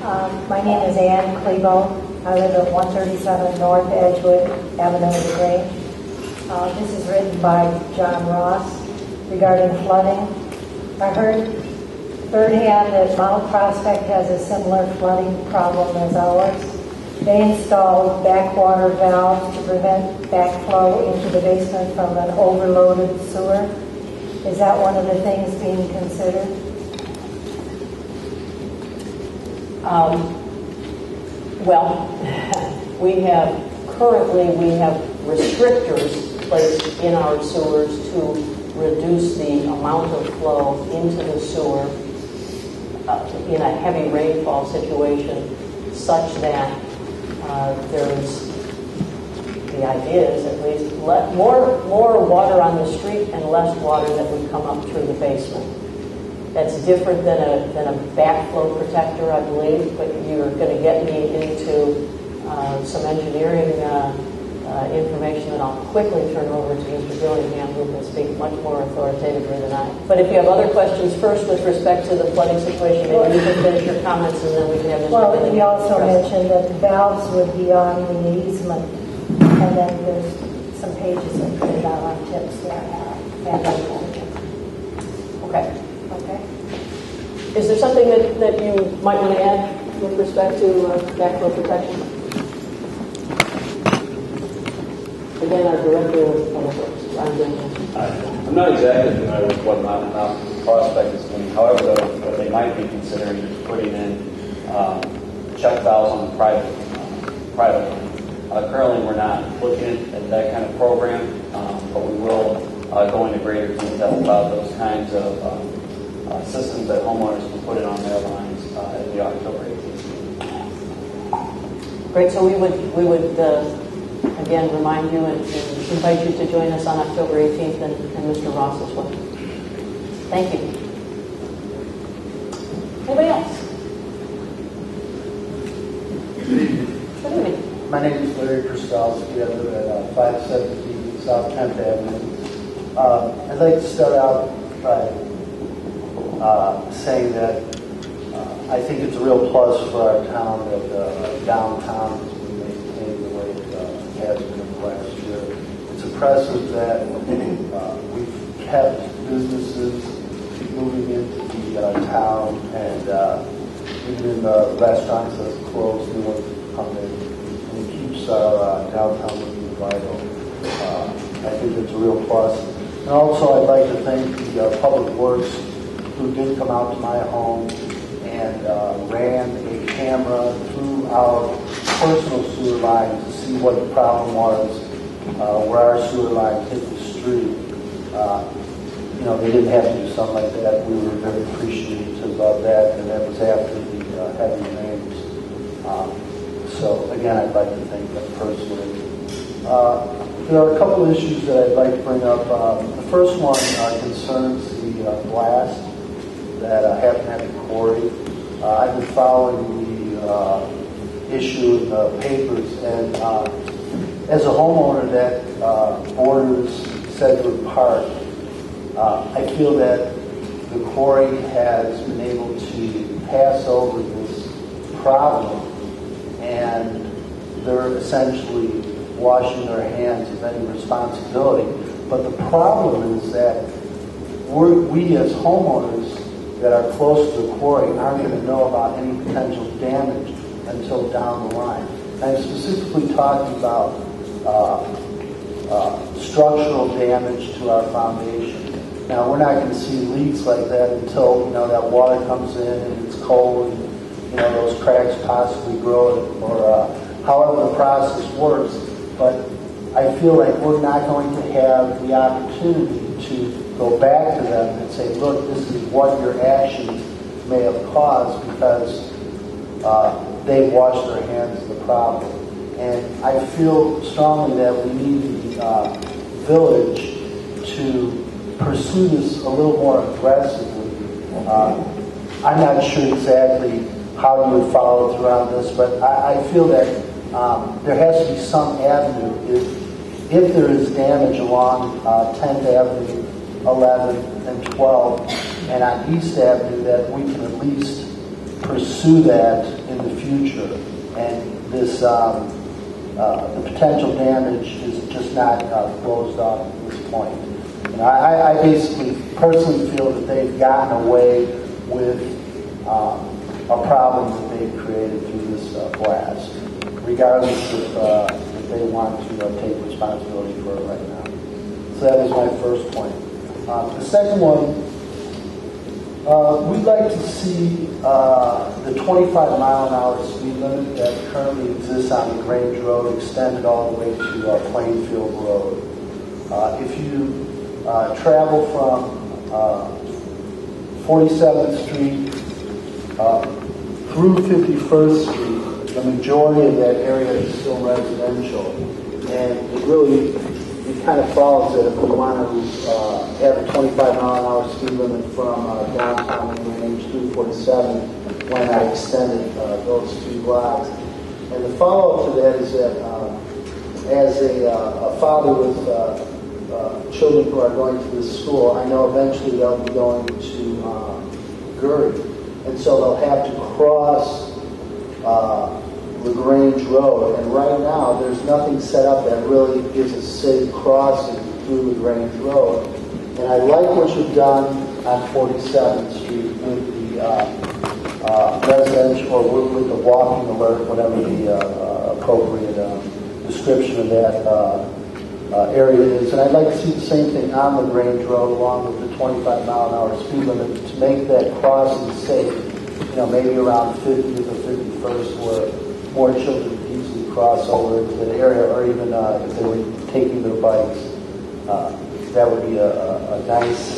My name is Ann Klebo. I live at 137 North Edgewood Avenue, Grange. This is written by John Ross regarding flooding. I heard third hand that Mount Prospect has a similar flooding problem as ours. They installed backwater valves to prevent backflow into the basement from an overloaded sewer. Is that one of the things being considered? Well, we have restrictors placed in our sewers to reduce the amount of flow into the sewer in a heavy rainfall situation, such that the idea is at least more water on the street and less water that would come up through the basement. That's different than a backflow protector, I believe, but you're going to get me into some engineering information that I'll quickly turn over to Mr. Dillingham, who can speak much more authoritatively than I. But if you have other questions first with respect to the flooding situation, maybe you can finish your comments and then we can have Mr. Well, Dillingham you also address. mentioned that the valves would be on the easement, and then there's some pages that printed out on tips there. Okay. Okay. Is there something that you might want to add with respect to backflow protection? Again, our director of public works, Ron Grange. I'm not exactly familiar with what Mount Prospect is doing. However, what they might be considering is putting in check valves on the private. Currently, we're not looking at that kind of program, but we will go into greater detail about those kinds of systems that homeowners can put in on their lines at the October 18th meeting. Great. So we would again remind you and invite you to join us on October 18th and Mr. Ross as well. Thank you. Anybody else? Good evening. My name is Larry Krastowski. I live at 517 South 10th Avenue. I'd like to start out by saying that I think it's a real plus for our town that downtown has been maintained the way it has been last year. It's impressive that we've kept businesses moving into the town, and even in the restaurants that's closed, new ones come in, and it keeps our downtown looking vital. I think it's a real plus. And also, I'd like to thank the Public Works who did come out to my home and ran a camera through our personal sewer line to see what the problem was, where our sewer line hit the street. They didn't have to do something like that. We were very appreciative of that, and that was after the heavy rains. So again, I'd like to thank them personally. There are a couple of issues that I'd like to bring up. The first one concerns the blast that happened at the quarry. I've been following the issue in the papers, and as a homeowner that borders Sedgwick Park, I feel that the quarry has been able to pass over this problem, and they're essentially washing their hands of any responsibility. But the problem is that we as homeowners that are close to the quarry aren't going to know about any potential damage until down the line. I'm specifically talking about structural damage to our foundation. Now, we're not going to see leaks like that until that water comes in and it's cold and those cracks possibly grow, or however the process works. But I feel like we're not going to have the opportunity to go back to them and say, look, this is what your actions may have caused, because they've washed their hands of the problem. And I feel strongly that we need the village to pursue this a little more aggressively. I'm not sure exactly how you would follow through on this, but I feel that there has to be some avenue if there is damage along 10th Avenue, 11th, and 12th, and on East Avenue, that we can at least pursue that in future. And this, the potential damage is just not closed off at this point. And I basically personally feel that they've gotten away with a problem that they've created through this blast, regardless if they want to take responsibility for it right now. So that was my first point. The second one, we'd like to see the 25-mile-an-hour speed limit that currently exists on the Grange Road extended all the way to Plainfield Road. If you travel from 47th Street through 51st Street, the majority of that area is still residential. And it kind of follows that if we want to have a 25-mile-an-hour speed limit from downtown Grange through 47, why not extend it those 2 blocks? And the follow-up to that is that as a father with children who are going to this school, I know eventually they'll be going to Gurry. And so they'll have to cross the Grange Road. And right now, there's nothing set up that really gives a safe crossing through the Grange Road. And I like what you've done on 47th Street with the residential, or with the walking alert, whatever the appropriate description of that area is. And I'd like to see the same thing on the Grange Road along with the 25-mile-an-hour speed limit to make that crossing safe, maybe around 50th or 51st where more children could easily cross over into that area, or even if they were taking their bikes. That would be a nice,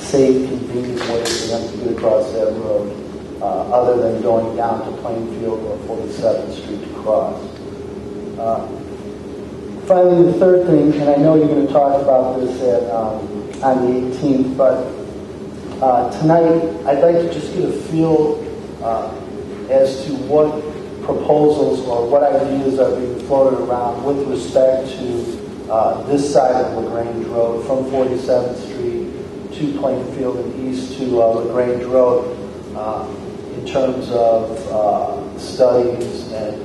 safe, convenient way for them to get across that road, other than going down to Plainfield or 47th Street to cross. Finally, the third thing, and I know you're going to talk about this on the 18th, but tonight I'd like to just get a feel as to what proposals or what ideas are being floated around with respect to this side of LaGrange Road, from 47th Street to Plainfield and east to LaGrange Road, in terms of studies and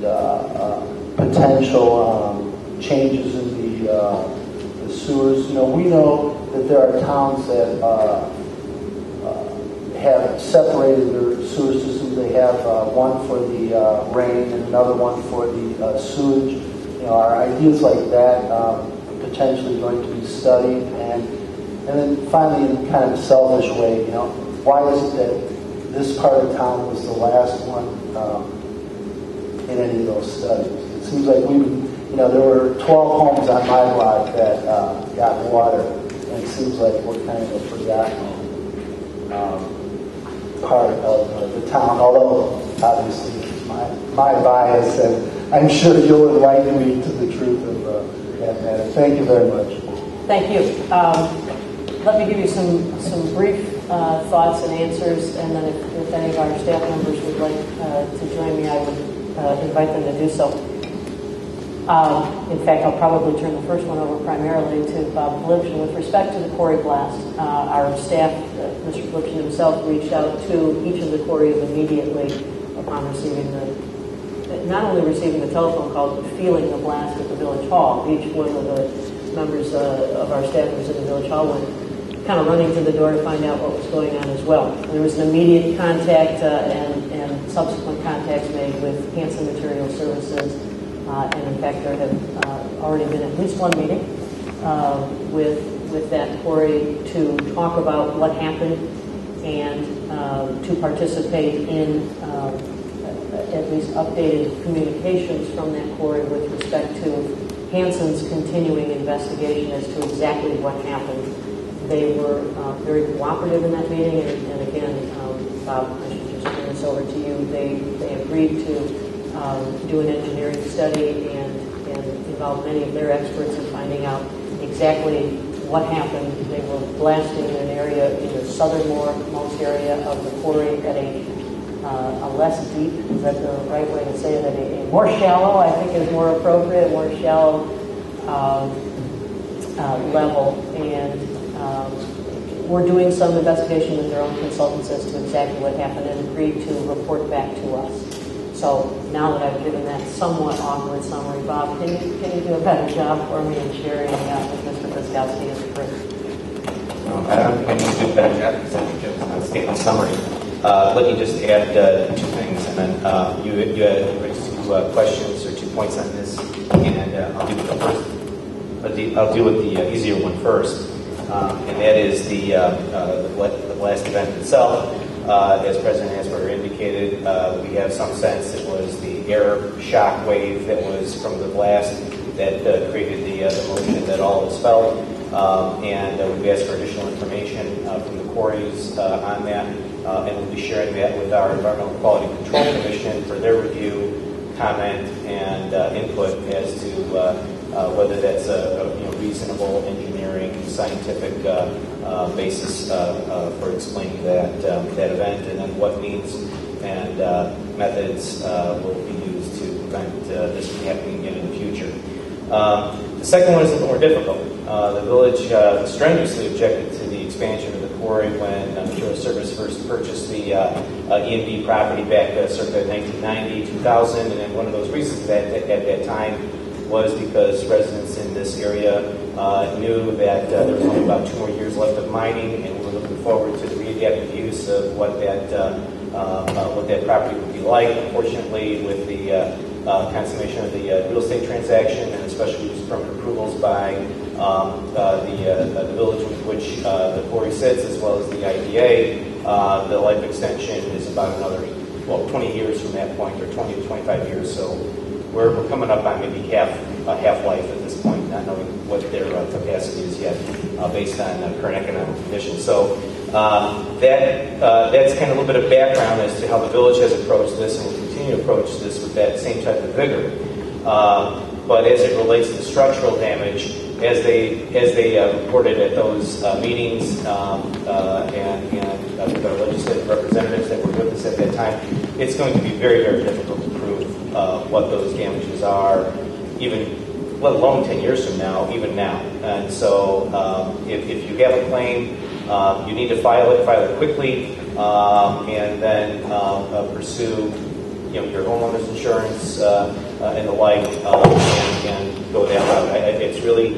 potential changes in the sewers. We know that there are towns that have separated their sewer systems. They have one for the rain and another one for the sewage. Our ideas like that potentially going to be studied. And then finally, in kind of a selfish way, why is it that this part of town was the last one in any of those studies? It seems like there were 12 homes on my block that got water, and it seems like we're kind of a forgotten part of the town, although obviously my bias, and I'm sure you'll enlighten me to the truth of that matter. Thank you very much. Thank you. Let me give you some brief thoughts and answers, and then if any of our staff members would like to join me, I would invite them to do so. In fact, I'll probably turn the first one over primarily to Bob Lipshin. With respect to the quarry blast, our staff, Mr. Lipshin himself, reached out to each of the quarries immediately upon not only receiving the telephone call, but feeling the blast at the village hall. Each one of the members of our staff who was in the village hall went kind of running to the door to find out what was going on as well. There was an immediate contact and subsequent contacts made with Hanson Material Services. And in fact, there have already been at least one meeting with that quarry to talk about what happened and to participate in at least updated communications from that quarry with respect to Hanson's continuing investigation as to exactly what happened. They were very cooperative in that meeting, and again, Bob, I should just turn this over to you. They agreed to do an engineering study and involve many of their experts in finding out exactly what happened. They were blasting in an area in the southernmost area of the quarry at a less deep, is that the right way to say it, at a more shallow, I think is more appropriate, more shallow level. And we're doing some investigation with their own consultants as to exactly what happened and agreed to report back to us. So now that I've given that somewhat awkward summary, Bob, can you do a better job for me in sharing with Mr. Piskowski and Chris? I don't think I need to do a better job because I think it was an outstanding summary. Let me just add two things, and then you had two questions or 2 points on this, and I'll deal with the first. I'll deal with the easier one first, and that is the blast event itself. As President Asperger indicated, we have some sense it was the air shock wave that was from the blast that created the motion that all of us felt. And we've asked for additional information from the quarries on that, and we'll be sharing that with our Environmental Quality Control Commission for their review, comment, and input as to whether that's a reasonable engineering, scientific basis for explaining that event, and then what means and methods will be used to prevent this from happening again in the future. The second one is a little more difficult. The village strenuously objected to the expansion of the quarry when Material Service first purchased the E&B property back circa 1990, 2000, and then one of those reasons at that time was because residents in this area knew that there was only about 2 more years left of mining, and we were looking forward to the readaptive use of what that property would be like. Unfortunately, with the consummation of the real estate transaction and especially use permit approvals by the village with which the quarry sits, as well as the IDA, the life extension is about another 20 years from that point, or 20 to 25 years. So we're coming up on maybe half-life at this point, not knowing what their capacity is yet, based on current economic conditions. So that's kind of a little bit of background as to how the village has approached this, and will continue to approach this with that same type of vigor. But as it relates to structural damage, as they reported at those meetings and with our legislative representatives that were with us at that time, it's going to be very, very difficult to prove what those damages are, even let alone 10 years from now, even now. And so if you have a claim, you need to file it quickly, and then pursue your homeowner's insurance and the like, and go that route. It's really,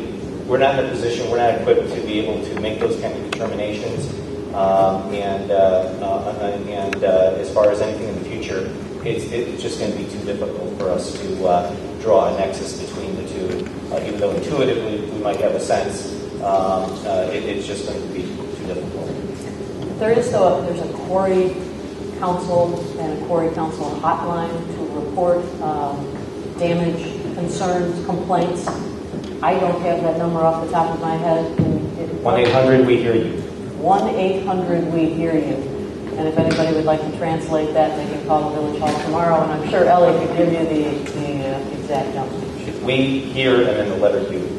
we're not in a position, we're not equipped to be able to make those kind of determinations. And as far as anything in the future, it's just going to be too difficult for us to draw a nexus between the two. Even though intuitively we might have a sense, it's just going to be too difficult. There's a quarry council and a quarry council hotline to report damage, concerns, complaints. I don't have that number off the top of my head. 1-800-WE-HEAR-YOU. 1-800-WE-HEAR-YOU. And if anybody would like to translate that, they can call the Village Hall tomorrow, and I'm sure Ellie could give you the exact number. We hear, and then the letter U.